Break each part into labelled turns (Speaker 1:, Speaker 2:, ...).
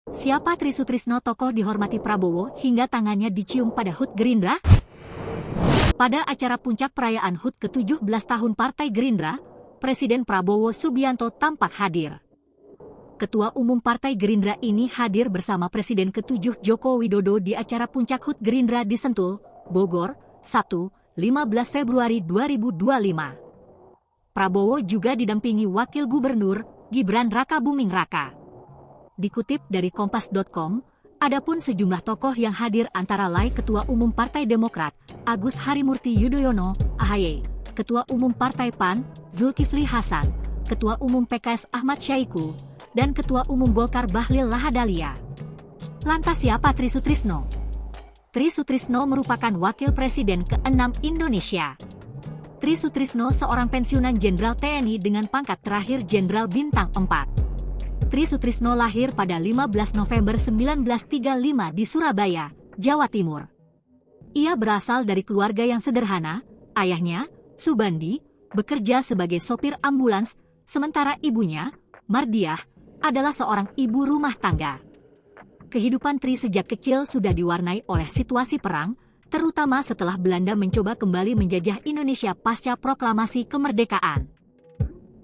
Speaker 1: Siapa Tri Sutrisno, tokoh dihormati Prabowo hingga tangannya dicium pada HUT Gerindra? Pada acara puncak perayaan HUT ke-17 tahun Partai Gerindra, Presiden Prabowo Subianto tampak hadir. Ketua Umum Partai Gerindra ini hadir bersama Presiden ke-7 Joko Widodo di acara puncak HUT Gerindra di Sentul, Bogor, Sabtu, 15 Februari 2025. Prabowo juga didampingi Wakil Gubernur Gibran Rakabuming Raka. Dikutip dari Kompas.com, adapun sejumlah tokoh yang hadir antara lain Ketua Umum Partai Demokrat Agus Harimurti Yudhoyono (AHY), Ketua Umum Partai PAN Zulkifli Hasan, Ketua Umum PKS Ahmad Syahiku, dan Ketua Umum Golkar Bahlil Lahadalia. Lantas siapa Tri Sutrisno? Tri Sutrisno merupakan Wakil Presiden ke-6 Indonesia. Tri Sutrisno seorang pensiunan Jenderal TNI dengan pangkat terakhir Jenderal Bintang 4. Tri Sutrisno lahir pada 15 November 1935 di Surabaya, Jawa Timur. Ia berasal dari keluarga yang sederhana. Ayahnya, Subandi, bekerja sebagai sopir ambulans, sementara ibunya, Mardiah, adalah seorang ibu rumah tangga. Kehidupan Tri sejak kecil sudah diwarnai oleh situasi perang, terutama setelah Belanda mencoba kembali menjajah Indonesia pasca proklamasi kemerdekaan.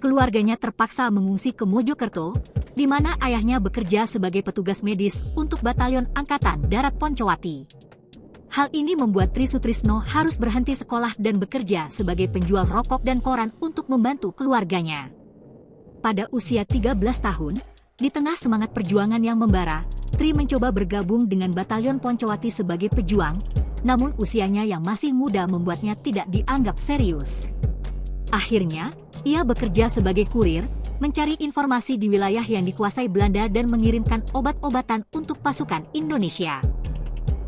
Speaker 1: Keluarganya terpaksa mengungsi ke Mojokerto, di mana ayahnya bekerja sebagai petugas medis untuk Batalion Angkatan Darat Poncowati. Hal ini membuat Tri Sutrisno harus berhenti sekolah dan bekerja sebagai penjual rokok dan koran untuk membantu keluarganya. Pada usia 13 tahun, di tengah semangat perjuangan yang membara, Tri mencoba bergabung dengan Batalion Poncowati sebagai pejuang, namun usianya yang masih muda membuatnya tidak dianggap serius. Akhirnya, ia bekerja sebagai kurir, mencari informasi di wilayah yang dikuasai Belanda dan mengirimkan obat-obatan untuk pasukan Indonesia.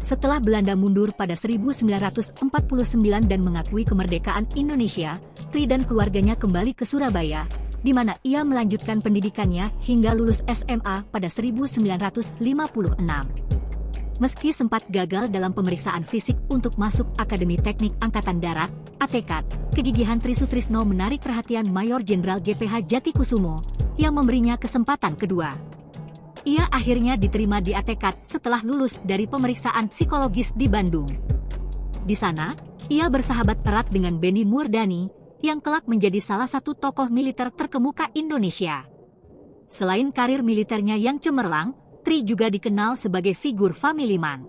Speaker 1: Setelah Belanda mundur pada 1949 dan mengakui kemerdekaan Indonesia, Tri dan keluarganya kembali ke Surabaya, di mana ia melanjutkan pendidikannya hingga lulus SMA pada 1956. Meski sempat gagal dalam pemeriksaan fisik untuk masuk Akademi Teknik Angkatan Darat, ATKAD, kegigihan Tri Sutrisno menarik perhatian Mayor Jenderal GPH Jatikusumo, yang memberinya kesempatan kedua. Ia akhirnya diterima di ATKAD setelah lulus dari pemeriksaan psikologis di Bandung. Di sana, ia bersahabat erat dengan Benny Murdani, yang kelak menjadi salah satu tokoh militer terkemuka Indonesia. Selain karir militernya yang cemerlang, Tri juga dikenal sebagai figur family man.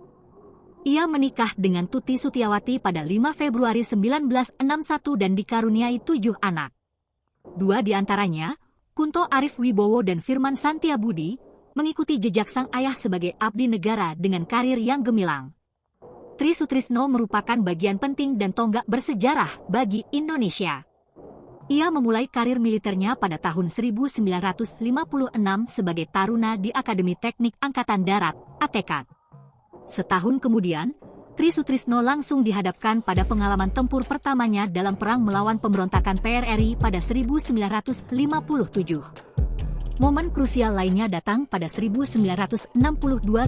Speaker 1: Ia menikah dengan Tuti Sutiawati pada 5 Februari 1961 dan dikaruniai 7 anak. 2 diantaranya, Kunto Arif Wibowo dan Firman Santiabudi, mengikuti jejak sang ayah sebagai abdi negara dengan karir yang gemilang. Tri Sutrisno merupakan bagian penting dan tonggak bersejarah bagi Indonesia. Ia memulai karir militernya pada tahun 1956 sebagai taruna di Akademi Teknik Angkatan Darat, ATKAD. Setahun kemudian, Tri Sutrisno langsung dihadapkan pada pengalaman tempur pertamanya dalam perang melawan pemberontakan PRRI pada 1957. Momen krusial lainnya datang pada 1962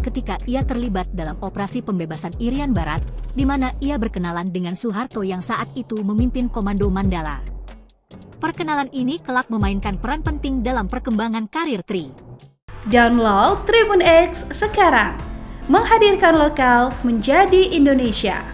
Speaker 1: ketika ia terlibat dalam operasi pembebasan Irian Barat, di mana ia berkenalan dengan Soeharto yang saat itu memimpin Komando Mandala. Perkenalan ini kelak memainkan peran penting dalam perkembangan karir Tri.
Speaker 2: Download Tribun X sekarang, menghadirkan lokal menjadi Indonesia.